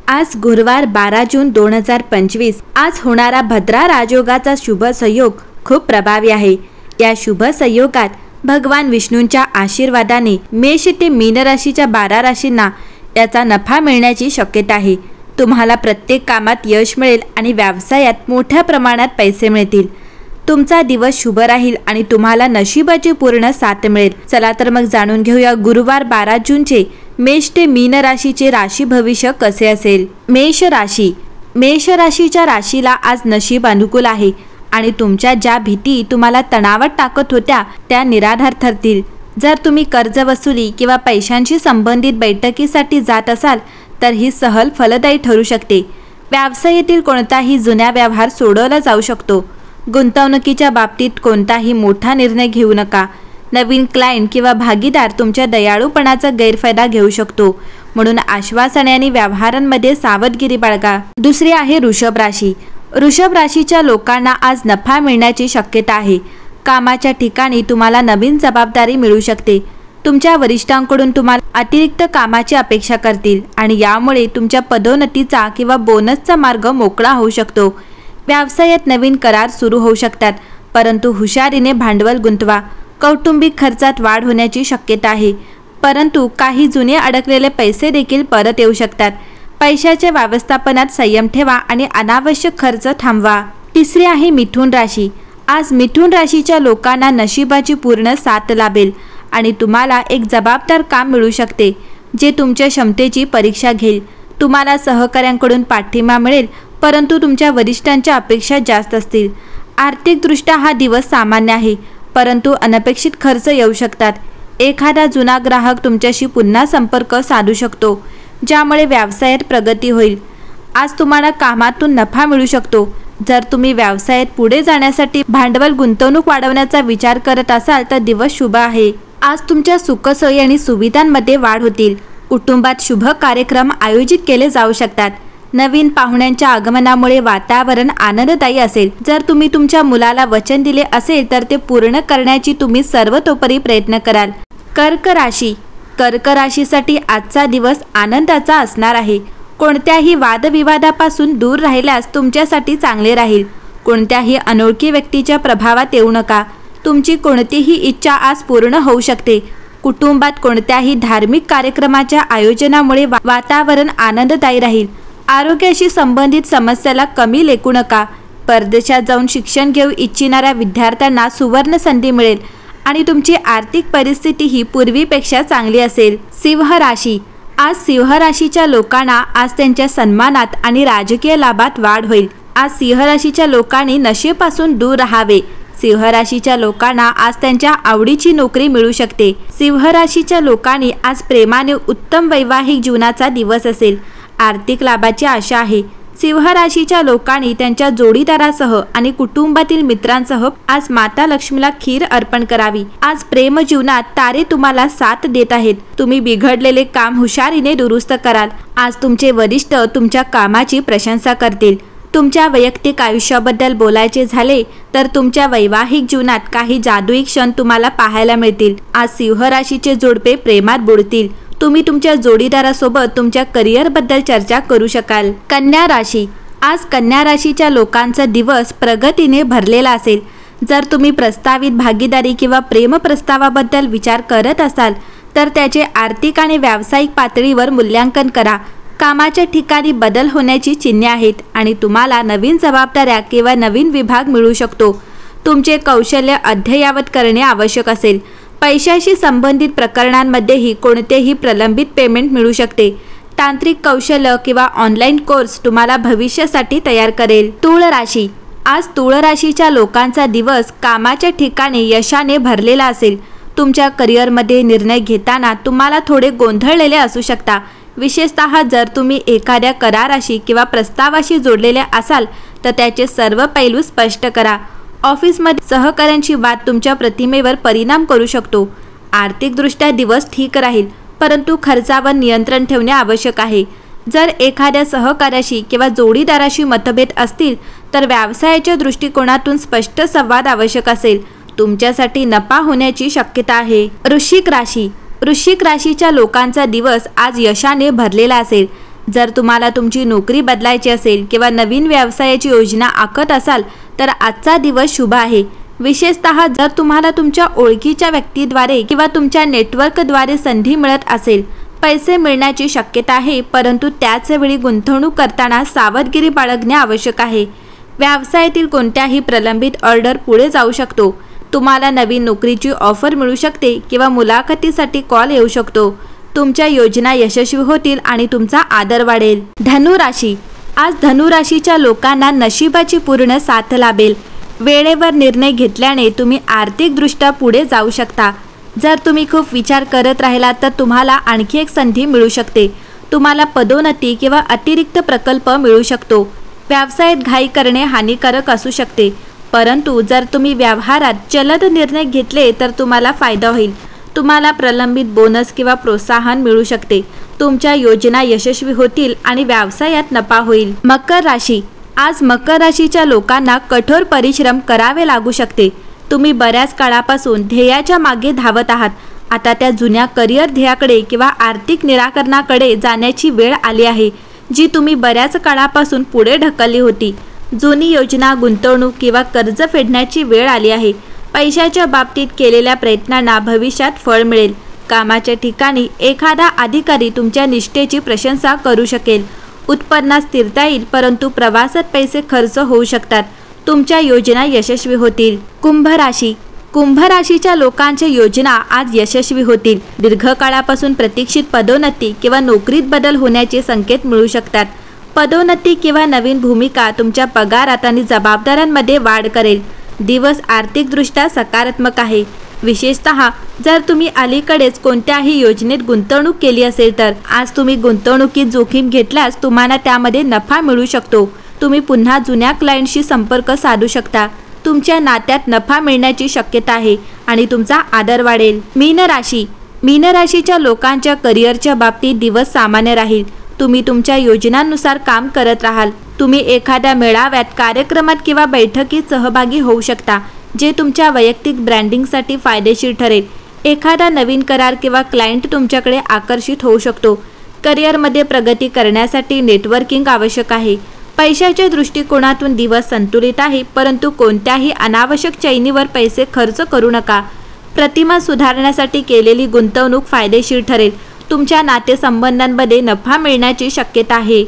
आज गुरुवार 12 जून 2025 आज होणारा भद्रा राजयोगाचा शुभ संयोग खूप प्रभावी आहे। या शुभ संयोगात भगवान विष्णूंच्या आशीर्वादाने मेष ते मीन राशीच्या 12 राशींना याचा नफा मिळण्याची शक्यता आहे। तुम्हाला प्रत्येक कामात यश मिळेल आणि व्यवसायात मोठ्या प्रमाणात पैसे मिळतील। तुमचा दिवस शुभ राहील आणि तुम्हाला नशिबाची पूर्ण साथ मिळेल। चला तर मग जाणून घेऊया गुरुवार 12 जूनचे मेष ते मीन राशीचे राशी भविष्य कसे असेल। मेष राशी, मेष राशीच्या राशीला आज नशीब अनुकूल आहे आणि तुमच्या ज्या भीती तुम्हाला तणावात टाकत होत्या त्या निराधार ठरतील। जर तुम्ही कर्ज वसुली किंवा पैशांशी संबंधित बैठकीसाठी जात असाल तर ही सहल फलदायी ठरू शकते। व्यवसायातील कोणताही जुना व्यवहार सोडवला जाऊ शकतो। गुंतवणुकीच्या बाबतीत कोणताही मोठा निर्णय घेऊ नका। नवीन क्लायंट किंवा भागीदार तुमच्या दयाळूपणाचा गैरफायदा घेऊ शकतो, म्हणून आश्वासने आणि व्यवहारांमध्ये सावधगिरी बाळगा। दुसरी आहे वृषभ राशी। वृषभ राशीच्या लोकांना आज नफा मिळण्याची शक्यता आहे। कामाच्या ठिकाणी तुम्हाला नवीन जबाबदारी मिळू शकते। तुमच्या वरिष्ठांकडून तुम्हाला अतिरिक्त कामाची अपेक्षा करतील आणि यामुळे तुमच्या पदोन्नतीचा किंवा बोनसचा मार्ग मोकळा होऊ शकतो। व्यवसायात नवीन करार सुरू होऊ शकतात, परंतु हुशारीने भांडवल गुंतवा। कौटुंबिक खर्चात वाढ होण्याची शक्यता आहे, परंतु काही जुने अडकलेले पैसे देखील परत येऊ शकतात। पैशाच्या व्यवस्थापनात संयम ठेवा आणि अनावश्यक खर्च थांबवा। तिसरी आहे मिथुन राशी। आज मिथुन राशीच्या लोकांना नशिबाची पूर्ण साथ लाभेल आणि तुम्हाला एक जबाबदार काम मिळू शकते जे तुमच्या क्षमतेची परीक्षा घेईल। तुम्हाला सहकाऱ्यांकडून पाठिंबा मिळेल, परंतु तुमच्या वरिष्ठांच्या अपेक्षा जास्त असतील। आर्थिकदृष्ट्या हा दिवस सामान्य आहे, परंतु अनपेक्षित खर्च येऊ शकतात। एखादा जुना ग्राहक तुमच्याशी पुन्हा संपर्क साधू शकतो, ज्यामुळे व्यवसायात प्रगती होईल। आज तुम्हाला कामातून नफा मिळू शकतो। जर तुम्ही व्यवसायात पुढे जाण्यासाठी भांडवल गुंतवणूक वाढवण्याचा विचार करत असाल तर दिवस शुभ आहे। आज तुमच्या सुखसोयी आणि सुविधांमध्ये वाढ होतील। कुटुंबात शुभ कार्यक्रम आयोजित केले जाऊ शकतात। नवीन पाहुण्यांच्या आगमनामुळे वातावरण आनंददायी असेल। जर तुम्ही तुमच्या मुलाला वचन दिले असेल तर ते पूर्ण करण्याची तुम्ही सर्वतोपरी प्रयत्न कराल। कर्क राशी, कर्क राशीसाठी आजचा दिवस आनंदाचा असणार आहे। कोणत्याही वादविवादापासून दूर राहिल्यास तुमच्यासाठी चांगले राहील। कोणत्याही अनोळखी व्यक्तीच्या प्रभावात येऊ नका। तुमची कोणतीही इच्छा आज पूर्ण होऊ शकते। कुटुंबात कोणत्याही धार्मिक कार्यक्रमाच्या आयोजनामुळे वातावरण आनंददायी राहील। आरोग्याशी संबंधित समस्याला कमी लेखू नका। परदेशात जाऊन शिक्षण घेऊ इच्छिणाऱ्या विद्यार्थ्यांना सुवर्ण संधी मिळेल आणि तुमची आर्थिक परिस्थिती ही पूर्वीपेक्षा चांगली असेल। सिंह राशी, आज सिंह राशीच्या लोकांना आज त्यांच्या सन्मानात आणि राजकीय लाभात वाढ होईल। आज सिंह राशीच्या लोकांनी नशेपासून दूर राहावे। सिंह राशीच्या लोकांना आज त्यांच्या आवडीची नोकरी मिळू शकते। सिंह राशीच्या लोकांनी आज प्रेमाने उत्तम वैवाहिक जीवनाचा दिवस असेल। आर्थिक लाभाची आशा आहे। सिंह राशीच्या लोकांनी त्यांच्या जोडीदारासह आणि कुटुंबातील मित्रांसह आज माता लक्ष्मीला खीर अर्पण करावी। आज प्रेम जीवनात तारे तुम्हाला साथ देत आहेत। तुम्ही बिघडलेले काम हुशारीने दुरुस्त कराल। आज तुमचे वरिष्ठ तुमच्या कामाची प्रशंसा करतील। तुमच्या वैयक्तिक आयुष्याबद्दल बोलायचे झाले तर तुमच्या वैवाहिक जीवनात काही जादुई क्षण तुम्हाला पाहायला मिळतील। आज सिंह राशीचे जोडपे प्रेमात बुडतील। तुम्ही तुमच्या जोडीदारासोबत तुमच्या करिअरबद्दल चर्चा करू शकाल। कन्या राशी, आज कन्या राशीच्या लोकांचा दिवस प्रगतीने भरलेला असेल। जर तुम्ही प्रस्तावित भागीदारी किंवा प्रेम प्रस्तावाबद्दल विचार करत असाल तर त्याचे आर्थिक आणि व्यावसायिक पातळीवर मूल्यांकन करा। कामाच्या ठिकाणी बदल होण्याची चिन्हे आहेत आणि तुम्हाला नवीन जबाबदाऱ्या किंवा नवीन विभाग मिळू शकतो। तुमचे कौशल्य अद्ययावत करणे आवश्यक असेल। पैशाशी संबंधित प्रकरणांमध्येही कोणतेही प्रलंबित पेमेंट मिळू शकते। तांत्रिक कौशल्य किंवा ऑनलाईन कोर्स तुम्हाला भविष्यासाठी तयार करेल। तूळ राशी, आज तूळ राशीच्या लोकांचा दिवस कामाच्या ठिकाणी यशाने भरलेला असेल। तुमच्या करिअरमध्ये निर्णय घेताना तुम्हाला थोडे गोंधळलेले असू शकता, विशेषतः जर तुम्ही एखाद्या कराराशी किंवा प्रस्तावाशी जोडलेले असाल तर त्याचे सर्व पैलू स्पष्ट करा। ऑफिसमध्ये सहकाऱ्यांची वाद तुमच्या प्रतिमेवर परिणाम करू शकतो। आर्थिकदृष्ट्या दिवस ठीक राहील, परंतु खर्चावर नियंत्रण ठेवणे आवश्यक आहे। जर एखाद्या सहकाऱ्याशी किंवा जोडीदाराशी मतभेद असतील तर व्यवसायाच्या दृष्टिकोनातून स्पष्ट संवाद आवश्यक असेल। तुमच्यासाठी नफा होण्याची शक्यता आहे। वृश्चिक राशी, वृश्चिक राशीच्या लोकांचा दिवस आज यशाने भरलेला असेल। जर तुम्हाला तुमची नोकरी बदलायची असेल किंवा नवीन व्यवसायाची योजना आखत असाल तर आजचा दिवस शुभ आहे। विशेषतः जर तुम्हाला तुमच्या ओळखीच्या व्यक्तीद्वारे किंवा तुमच्या नेटवर्कद्वारे संधी मिळत असेल, पैसे मिळण्याची शक्यता आहे, परंतु त्याच वेळी गुंतवणूक करताना सावधगिरी बाळगणे आवश्यक आहे। व्यवसायातील कोणत्याही प्रलंबित ऑर्डर पुढे जाऊ शकतो। तुम्हाला नवीन नोकरीची ऑफर मिळू शकते किंवा मुलाखतीसाठी कॉल येऊ शकतो। तुमच्या योजना यशस्वी होतील आणि तुमचा आदर वाढेल। धनु राशी, आज धनु राशीच्या लोकांना नशिबाची पूर्ण साथ लाभेल। वेळेवर निर्णय घेतल्याने तुम्ही आर्थिकदृष्ट्या पुढे जाऊ शकता। जर तुम्ही खूप विचार करत राहिलात तर तुम्हाला आणखी एक संधी मिळू शकते। तुम्हाला पदोन्नती किंवा अतिरिक्त प्रकल्प मिळू शकतो। व्यवसायात घाई करणे हानिकारक असू शकते, परंतु जर तुम्ही व्यवहारात जलद निर्णय घेतले तर तुम्हाला फायदा होईल। तुम्हाला प्रलंबित बोनस किंवा प्रोत्साहन मिळू शकते। तुमच्या योजना यशस्वी होतील आणि व्यवसायात नफा होईल। मकर राशी, आज मकर राशीच्या लोकांना कठोर परिश्रम करावे लागू शकते। तुम्ही बऱ्याच काळापासून ध्येयाच्या मागे धावत आहात। आता त्या जुन्या करिअर ध्येयाकडे किंवा आर्थिक निराकरणाकडे जाण्याची वेळ आली आहे, जी तुम्ही बऱ्याच काळापासून पुढे ढकलली होती। जुनी योजना, गुंतवणूक किंवा कर्ज फेडण्याची वेळ आली आहे। पैशाच्या बाबतीत केलेल्या प्रयत्नांना भविष्यात फळ मिळेल। कामाच्या ठिकाणी एखादा अधिकारी तुमच्या निष्ठेची प्रशंसा करू शकेल। उत्पन्नात स्थिरता येईल, परंतु प्रवासात पैसे खर्च होऊ शकतात। तुमच्या योजना यशस्वी होतील। कुंभ राशी, कुंभ राशीच्या लोकांच्या योजना आज यशस्वी होतील। दीर्घकाळापासून प्रतीक्षित पदोन्नती किंवा नोकरीत बदल होण्याचे संकेत मिळू शकतात। पदोन्नती किंवा नवीन भूमिका तुमच्या पगारात आणि जबाबदाऱ्यांमध्ये वाढ करेल। दिवस आर्थिकदृष्ट्या सकारात्मक आहे। विशेषतः जर तुम्ही अलीकडेच कोणत्याही योजनेत गुंतवणूक केली असेल तर आज तुम्ही गुंतवणुकीत जोखीम घेतल्यास तुम्हाला त्यामध्ये नफा मिळू शकतो। तुम्ही पुन्हा जुन्या क्लायंटशी संपर्क साधू शकता। तुमच्या नात्यात नफा मिळण्याची शक्यता आहे आणि तुमचा आदर वाढेल। मीन राशी, मीन राशीच्या लोकांच्या करिअरच्या बाबतीत दिवस सामान्य राहील। तुम्ही तुमच्या योजनांनुसार काम करत राहाल। तुम्ही एखाद्या मेळाव्यात, कार्यक्रमात किंवा बैठकीत सहभागी होऊ शकता, जे तुमच्या वैयक्तिक ब्रँडिंगसाठी फायदेशीर ठरेल। एखादा नवीन करार किंवा क्लायंट तुमच्याकडे आकर्षित होऊ शकतो। करिअरमध्ये प्रगती करण्यासाठी नेटवर्किंग आवश्यक आहे। पैशाच्या दृष्टिकोनातून दिवस संतुलित आहे, परंतु कोणत्याही अनावश्यक चैनीवर पैसे खर्च करू नका। प्रतिमा सुधारण्यासाठी केलेली गुंतवणूक फायदेशीर ठरेल। तुमच्या नातेसंबंधांमध्ये नफा मिळण्याची शक्यता आहे।